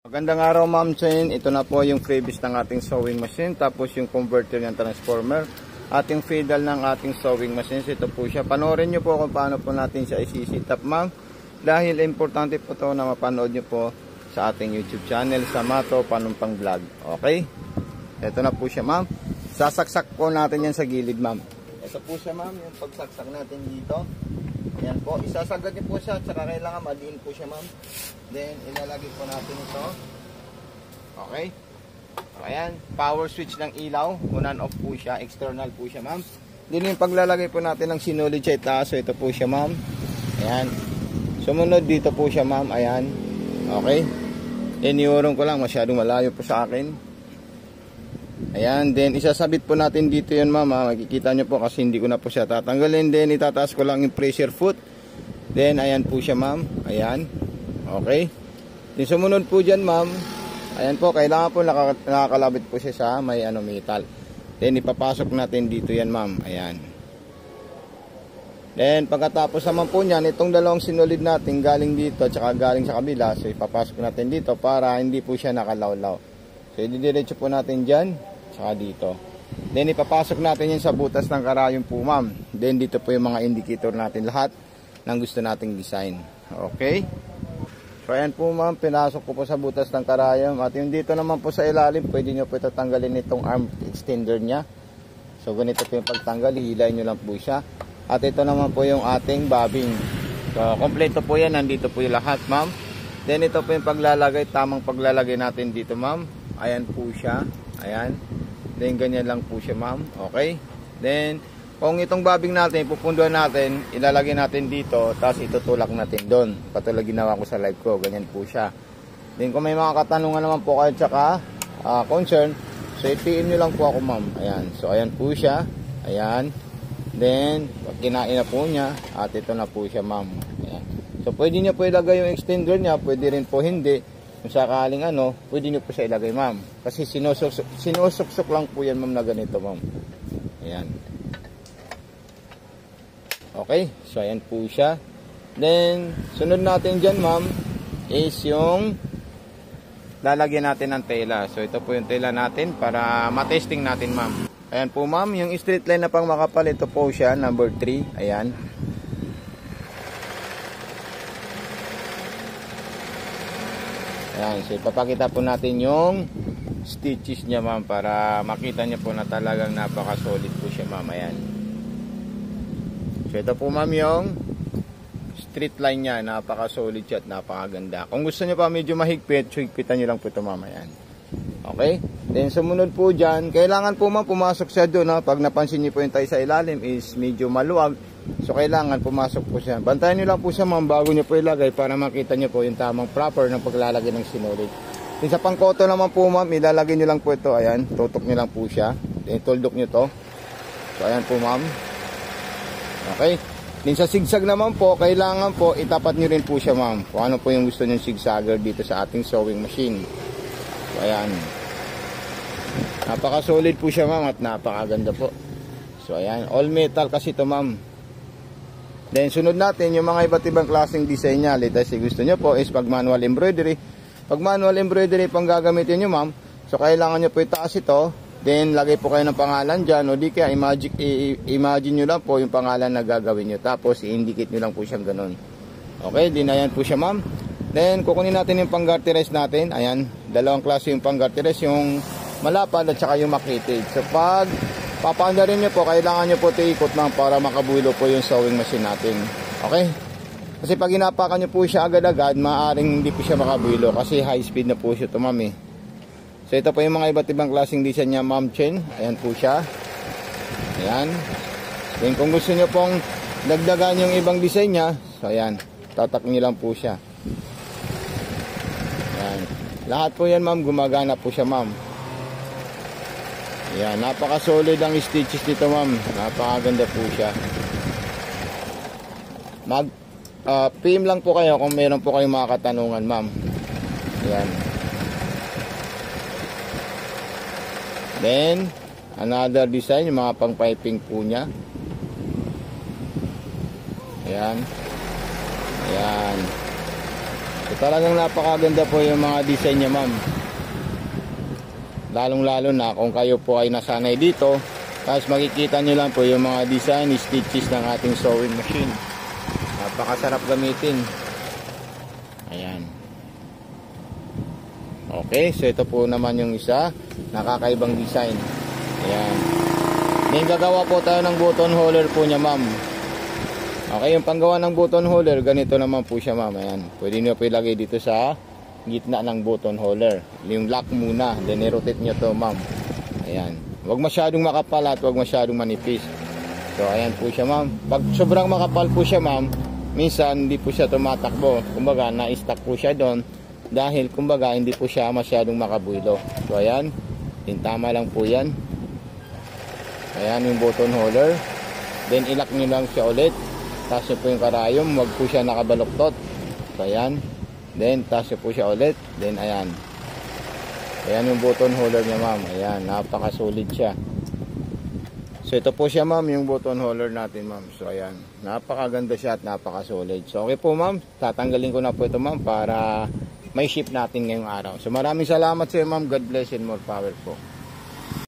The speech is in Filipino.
Magandang araw Ma'am Chen, ito na po yung freebies ng ating sewing machine, tapos yung converter ng transformer, ating feedal ng ating sewing machine. Ito po siya, panoorin nyo po kung paano po natin siya isi-setup ma'am, dahil importante po to na mapanood nyo po sa ating YouTube channel sa Mato Panumpang Vlog. Okay, ito na po siya ma'am, sasaksak po natin yan sa gilid ma'am. Ito po siya ma'am, yung pagsaksak natin dito. Ayan po, isasagad niyo po siya, tsaka kailangan madiin po siya ma'am. Then, ilalagay po natin ito. Okay. So, ayan, power switch ng ilaw. On and off po siya, external po siya ma'am. Then, yung paglalagay po natin ng sinulid sa itaas. So, ito po siya ma'am. Ayan. Sumunod dito po siya ma'am. Ayan. Okay. Iniurong ko lang, masyadong malayo po sa akin. Ayan, then isasabit po natin dito yun ma'am. Makikita nyo po kasi hindi ko na po siya tatanggalin. Then itataas ko lang yung pressure foot. Then ayan po siya ma'am. Ayan. Okay. Then sumunod po dyan ma'am. Ayan po, kailangan po nakakalabit po siya sa may metal. Then ipapasok natin dito yan ma'am. Ayan. Then pagkatapos naman po nyan, itong dalawang sinulid natin galing dito at saka galing sa kabila. So ipapasok natin dito para hindi po siya nakalawlaw. So ididiretso po natin dyan, saka dito. Then ipapasok natin yan sa butas ng karayom po ma'am. Then dito po yung mga indicator natin lahat ng gusto nating design. Okay. So ayan po ma'am, pinasok ko po sa butas ng karayom. At yung dito naman po sa ilalim, pwede nyo po ito tanggalin itong arm extender nya. So ganito po yung pagtanggal, hihilayin nyo lang po siya. At ito naman po yung ating bobbing. So kompleto po yan, nandito po yung lahat ma'am. Then ito po yung paglalagay, tamang paglalagay natin dito ma'am. Ayan po siya. Ayan. Then ganyan lang po siya ma'am. Okay. Then kung itong bobbing natin, pupunduan natin, ilalagay natin dito, tapos itutulak natin doon. Patulad ginawa ko sa live ko. Ganyan po siya. Then kung may mga katanungan naman po kayo tsaka concern, so itiin nyo lang po ako ma'am. Ayan. So ayan po siya. Ayan. Then pag kinain na po niya, at ito na po siya ma'am. Ayan. So pwede nyo po ilagay yung extender niya, pwede rin po hindi. Kung sakaling pwede nyo po siya ilagay ma'am. Kasi sinusuksok lang po yan ma'am na ganito ma'am. Ayan. Okay. So ayan po siya. Then sunod natin dyan ma'am is yung lalagyan natin ng tela. So ito po yung tela natin para matesting natin ma'am. Ayan po ma'am. Yung straight line na pang makapal, ito po siya number 3. Ayan. Ayan, so ipapakita po natin yung stitches niya ma'am para makita niyo po na talagang napaka-solid po siya ma'am. Ayan. So ito po ma'am yung straight line niya, napaka-solid siya at napakaganda. Kung gusto niyo pa medyo mahigpit, so higpitan niyo lang po ito ma'am. Ayan. Okay? Then sumunod po dyan, kailangan po ma'am pumasok siya doon. Pag napansin niyo po yung tayo sa ilalim is medyo maluwag. So kailangan pumasok po siya. Bantayan nyo lang po siya ma'am bago nyo po ilagay para makita nyo po yung tamang proper ng paglalagay ng sinulid. Then sa pangkoto naman po ma'am, ilalagay nyo lang po ito. Ayan, tutok nyo lang po siya. Then tuldok nyo to. So ayan po ma'am. Okay. Then sa sigsag naman po, kailangan po itapat nyo rin po siya ma'am. Kung ano po yung gusto nyo sigsager dito sa ating sewing machine. So ayan. Napaka-solid po siya ma'am at napakaganda po. So ayan, all metal kasi ito ma'am. Then sunod natin yung mga iba't ibang klaseng design niya. Let's say gusto nyo po is pag manual embroidery. Pag manual embroidery pang gagamitin nyo ma'am, so kailangan nyo po itaas ito. Then lagay po kayo ng pangalan dyan. O di kaya imagine nyo lang po yung pangalan na gagawin nyo. Tapos i-indicate nyo lang po siyang ganun. Okay, din ayan po siya ma'am. Then kukunin natin yung pang-garterize natin. Ayan, dalawang klase yung pang-garterize. Yung malapad at saka yung makitid. So pag papaandarin nyo po, kailangan nyo po ito ikot ma'am para makabulo po yung sewing machine natin. Okay? Kasi pag inapakan nyo po siya agad-agad, maaaring hindi po siya makabulo kasi high speed na po siya ito ma'am eh. So ito po yung mga iba't ibang klaseng design niya ma'am Chen. Ayan po siya. Ayan. Then kung gusto nyo pong dagdagan yung ibang design niya, so ayan, tatak nyo lang po siya. Ayan. Lahat po yan ma'am, gumagana po siya ma'am. Ayan, napaka-solid ang stitches nito ma'am. Napakaganda po siya. PM lang po kayo kung meron po kayong mga katanungan ma'am. Ayan. Then another design, yung mga pang piping po niya. Ayan. Ayan. talagang napakaganda po yung mga design niya, ma'am. Lalong-lalo na kung kayo po ay nasanay dito. Tapos makikita nyo lang po yung mga design, stitches ng ating sewing machine. Napakasarap gamitin. Ayan. Okay, so ito po naman yung isa. Nakakaibang design. Ayan. Then gagawa po tayo ng button holder po niya, ma'am. Okay, yung panggawa ng button holder, ganito naman po siya, ma'am. Ayan. Pwede nyo po ilagay dito sa gitna ng button holder. Yung lock muna, then i-rotate nyo to, ma'am. Ayan. Huwag masyadong makapal at huwag masyadong manipis. So, ayan po siya, ma'am. Pag sobrang makapal po siya, ma'am, minsan hindi po siya tumatakbo. Kumbaga, na-stuck po siya doon. Dahil, kumbaga, hindi po siya masyadong makabuilo. So, ayan. Tama lang po yan. Ayan yung button holder. Then, ilock nyo lang siya ulit. Taas nyo po yung karayom. Huwag po siya nakabaluktot. So, ayan. Then, taas nyo po siya ulit. Then, ayan. Ayan yung button holder niya, ma'am. Ayan, napaka-solid siya. So, ito po siya, ma'am, yung button holder natin, ma'am. So, ayan. Napakaganda siya at napaka-solid. So, okay po, ma'am. Tatanggalin ko na po ito, ma'am, para may ship natin ngayong araw. So, maraming salamat sa iyo, ma'am. God bless and more power po.